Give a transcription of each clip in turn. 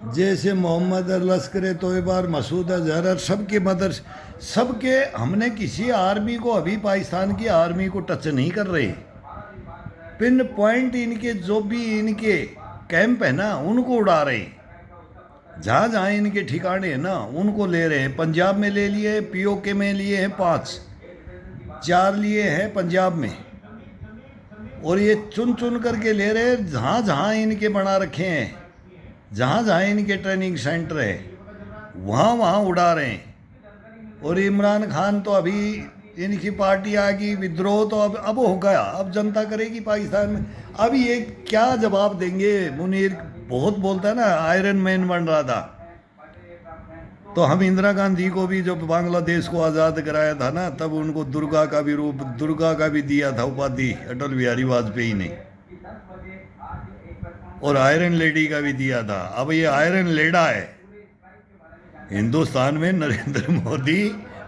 जैसे मोहम्मद लश्कर तोयबा, मसूद अजहर और सबके मदर, सबके हमने किसी आर्मी को, अभी पाकिस्तान की आर्मी को टच नहीं कर रहे। पिन पॉइंट इनके जो भी इनके कैंप है ना उनको उड़ा रहे हैं। जहाँ जहाँ इनके ठिकाने हैं ना उनको ले रहे हैं। पंजाब में ले लिए, पीओके में लिए हैं 5, 4 लिए हैं पंजाब में, और ये चुन चुन करके ले रहे हैं। जहाँ जहाँ इनके बना रखे हैं, जहाँ जहाँ इनके ट्रेनिंग सेंटर है, वहाँ वहाँ उड़ा रहे हैं। और इमरान खान तो अभी इनकी पार्टी आ गई, विद्रोह तो अब हो गया, अब जनता करेगी पाकिस्तान में। अब ये क्या जवाब देंगे? मुनीर बहुत बोलता है ना, आयरन मैन बन रहा था। तो हम इंदिरा गांधी को भी जब बांग्लादेश को आज़ाद कराया था ना, तब उनको दुर्गा का भी रूप, दुर्गा का भी दिया था उपाधि अटल बिहारी वाजपेयी ने, और आयरन लेडी का भी दिया था। अब ये आयरन लेडा है हिंदुस्तान में, नरेंद्र मोदी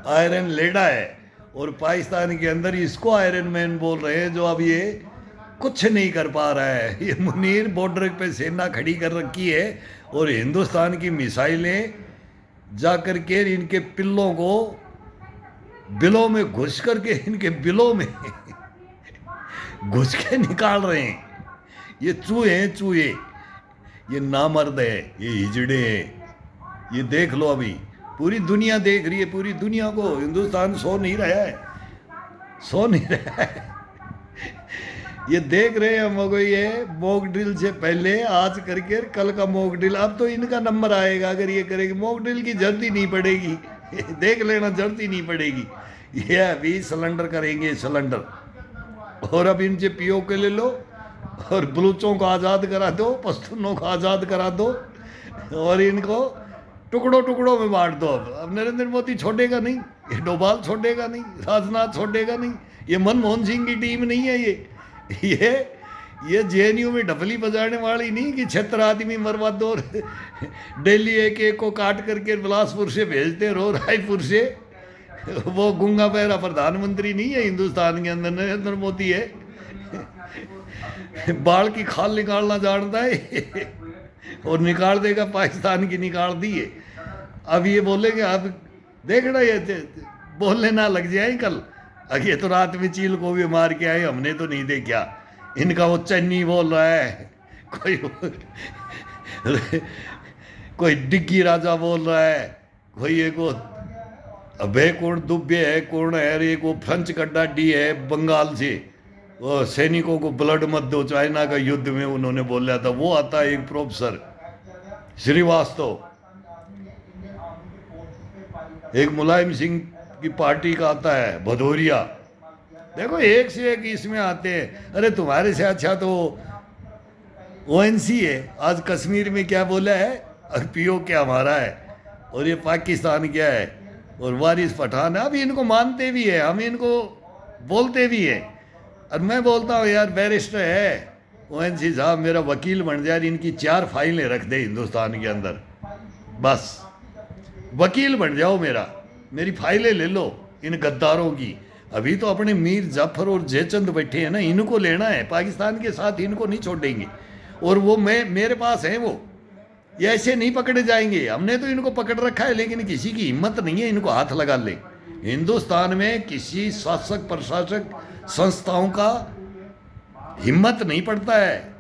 आयरन लेडा है, और पाकिस्तान के अंदर इसको आयरन मैन बोल रहे हैं, जो अब ये कुछ नहीं कर पा रहा है। ये मुनीर बॉर्डर पे सेना खड़ी कर रखी है, और हिंदुस्तान की मिसाइलें जाकर के इनके पिल्लों को बिलों में घुस करके, इनके बिलों में घुस के निकाल रहे हैं। ये चूहे हैं, चूहे, ये नामर्द है, ये हिजड़े हैं। ये देख लो, अभी पूरी दुनिया देख रही है, पूरी दुनिया को। हिंदुस्तान सो नहीं रहा है, सो नहीं रहा है। ये देख रहे हैं हम को, ये मॉक ड्रिल से पहले आज करके कल का मॉक ड्रिल, अब तो इनका नंबर आएगा अगर ये करेगी। मॉक ड्रिल की जरूरत ही नहीं पड़ेगी, देख लेना, जरूरत ही नहीं पड़ेगी। ये अभी सिलेंडर करेंगे, सिलेंडर। और अब इनसे पीओ के ले लो, और बलूचों को आज़ाद करा दो, पश्तूनों को आज़ाद करा दो, और इनको टुकड़ों टुकड़ों में बांट दो। अब नरेंद्र मोदी छोड़ेगा नहीं, ये डोभाल छोड़ेगा नहीं, राजनाथ छोड़ेगा नहीं। ये मनमोहन सिंह की टीम नहीं है। ये जेएनयू में ढपली बजाने वाली नहीं कि 76 आदमी मरवा दो, दिल्ली एक एक को काट करके बिलासपुर से भेजते रहो, रायपुर से। वो गूंगा बहरा प्रधानमंत्री नहीं है हिंदुस्तान के अंदर, नरेंद्र मोदी है। बाल की खाल निकालना जानता है, और निकाल देगा, पाकिस्तान की निकाल दी है। अब ये बोलेंगे, अब देखना, ये बोलने ना लग जाए कल, ये तो रात में चील को भी मार के आए, हमने तो नहीं देखा। इनका वो चन्नी बोल रहा है, कोई डिग्गी राजा बोल रहा है, कोई एक वो अभय कौन दुबे है, कौन है, एक वो फ्रेंच का डाडी है बंगाल से, वो सैनिकों को ब्लड मत दो, चाइना का युद्ध में उन्होंने बोला था, वो आता है एक प्रोफेसर श्रीवास्तव। एक मुलायम सिंह की पार्टी का आता है भदौरिया। देखो, एक से एक इसमें आते हैं। अरे तुम्हारे से अच्छा तो ओएनसी है। आज कश्मीर में क्या बोला है, और पीओ क्या हमारा है, और ये पाकिस्तान क्या है, और वारिस पठान है। अभी इनको मानते भी है, हम इनको बोलते भी है। और मैं बोलता हूँ यार, बैरिस्टर है ओएनसी साहब, मेरा वकील बन जाए, इनकी 4 फाइलें रख दे हिंदुस्तान के अंदर, बस वकील बन जाओ मेरी फाइलें ले लो इन गद्दारों की। अभी तो अपने मीर जाफर और जयचंद बैठे हैं ना, इनको लेना है, पाकिस्तान के साथ इनको नहीं छोड़ेंगे। और वो मेरे पास हैं, वो ये ऐसे नहीं पकड़े जाएंगे। हमने तो इनको पकड़ रखा है, लेकिन किसी की हिम्मत नहीं है इनको हाथ लगा ले। हिंदुस्तान में किसी शासक प्रशासक संस्थाओं का हिम्मत नहीं पड़ता है,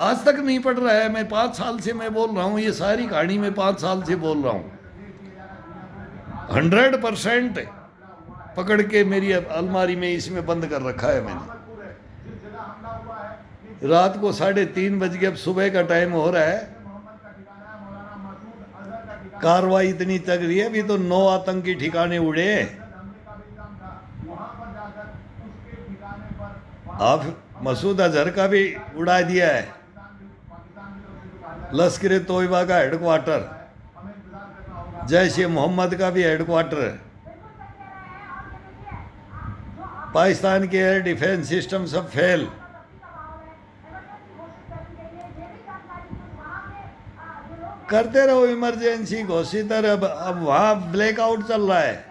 आज तक नहीं पड़ रहा है। मैं 5 साल से मैं बोल रहा हूँ, ये सारी कहानी मैं 5 साल से बोल रहा हूँ। 100% पकड़ के मेरी अलमारी में इसमें बंद कर रखा है मैंने। रात को 3:30 बज गए, अब सुबह का टाइम हो रहा है। कार्रवाई इतनी तक रही है, अभी तो 9 आतंकी ठिकाने उड़े। आप मसूद अजहर का भी उड़ा दिया है, लश्कर तोयबा का हेडक्वार्टर, जैश ए मोहम्मद का भी हेडक्वार्टर, पाकिस्तान के एयर डिफेंस सिस्टम सब फेल। करते रहो इमरजेंसी घोषित। अब वहां ब्लैकआउट चल रहा है।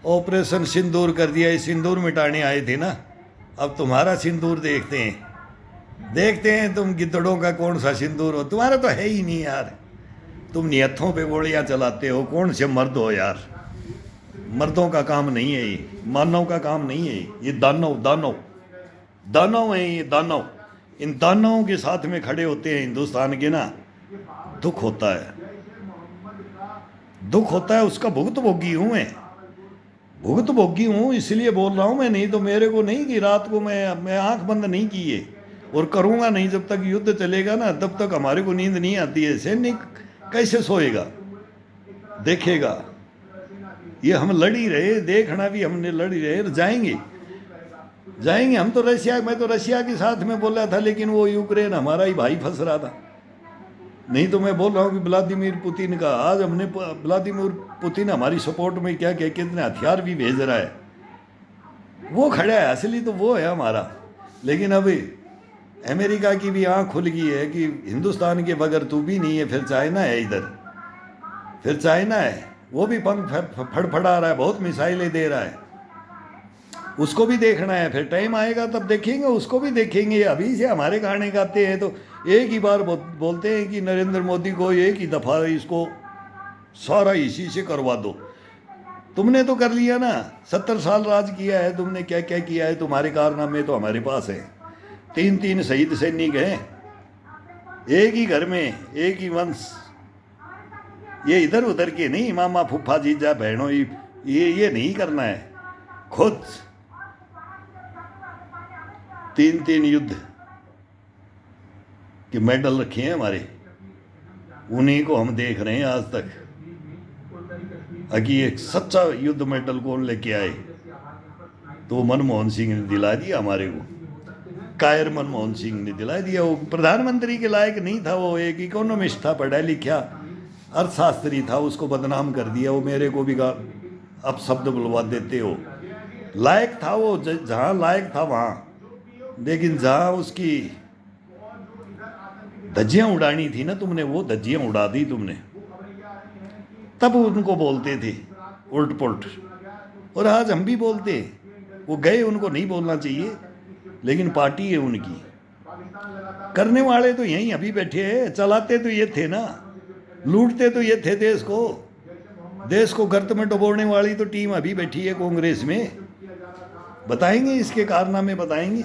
ऑपरेशन सिंदूर कर दिया, सिंदूर मिटाने आए थे ना, अब तुम्हारा सिंदूर देखते हैं तुम गिद्दड़ों का कौन सा सिंदूर हो। तुम्हारा तो है ही नहीं यार, तुम नियत्थों पे गोलियां चलाते हो। कौन से मर्द हो यार, मर्दों का काम नहीं है ये, मानव का काम नहीं है ये। दानव दानव दानव हैं ये, दानव। इन दानवों के साथ में खड़े होते हैं हिंदुस्तान के ना, दुख होता है, दुख होता है। उसका भुगत भोगी हूँ मैं, भुगत भोगी हूँ, इसलिए बोल रहा हूँ मैं। नहीं तो मेरे को नहीं कि रात को मैं आंख बंद नहीं की है और करूँगा नहीं। जब तक युद्ध चलेगा ना तब तक हमारे को नींद नहीं आती है। सैनिक कैसे सोएगा, देखेगा। ये हम लड़ ही रहे, देखना भी हमने लड़ ही रहे, जाएंगे जाएंगे हम तो। मैं तो रशिया के साथ में बोला था, लेकिन वो यूक्रेन हमारा ही भाई फंस रहा था। नहीं तो मैं बोल रहा हूँ कि व्लादिमीर पुतिन का, आज हमने व्लादिमीर पुतिन हमारी सपोर्ट में क्या क्या कितने हथियार भी भेज रहा है, वो खड़ा है। असली तो वो है हमारा। लेकिन अभी अमेरिका की भी आँख खुल गई है कि हिंदुस्तान के बगैर तू भी नहीं है। फिर चाइना है इधर, फिर चाइना है, वो भी पंख फड़फड़ा रहा है, बहुत मिसाइलें दे रहा है। उसको भी देखना है, फिर टाइम आएगा तब देखेंगे, उसको भी देखेंगे। अभी से हमारे गाने गाते हैं तो एक ही बार बोलते हैं कि नरेंद्र मोदी को एक ही दफ़ा इसको सारा इसी से करवा दो। तुमने तो कर लिया ना, 70 साल राज किया है तुमने, क्या क्या किया है, तुम्हारे कारनामे तो हमारे पास है। 3 शहीद सैनिक हैं, एक ही घर में एक ही वंश। ये इधर उधर के नहीं, मामा फूफा जीजा बहनों, ये नहीं करना है। खुद 3 युद्ध के मेडल रखे हैं हमारे, उन्हीं को हम देख रहे हैं आज तक। अभी एक सच्चा युद्ध मेडल कौन लेके आए, तो मनमोहन सिंह ने दिला दिया हमारे को। कायर मनमोहन सिंह ने दिला दिया। वो प्रधानमंत्री के लायक नहीं था, वो एक इकोनॉमिस्ट था, पढ़ा लिखा अर्थशास्त्री था, उसको बदनाम कर दिया। वो मेरे को भी अब शब्द बुलवा देते हो। लायक था वो, जहाँ लायक था वहाँ, लेकिन जहाँ उसकी धज्जियाँ उड़ानी थी ना तुमने, वो धज्जियाँ उड़ा दी तुमने। तब उनको बोलते थे उल्ट पुल्ट, और आज हम भी बोलते हैं। वो गए, उनको नहीं बोलना चाहिए, लेकिन पार्टी है उनकी। करने वाले तो यहीं अभी बैठे हैं, चलाते तो ये थे ना, लूटते तो ये थे देश को गर्त में डुबोने वाली तो टीम अभी बैठी है कांग्रेस में। बताएंगे इसके कारनामे, बताएंगे।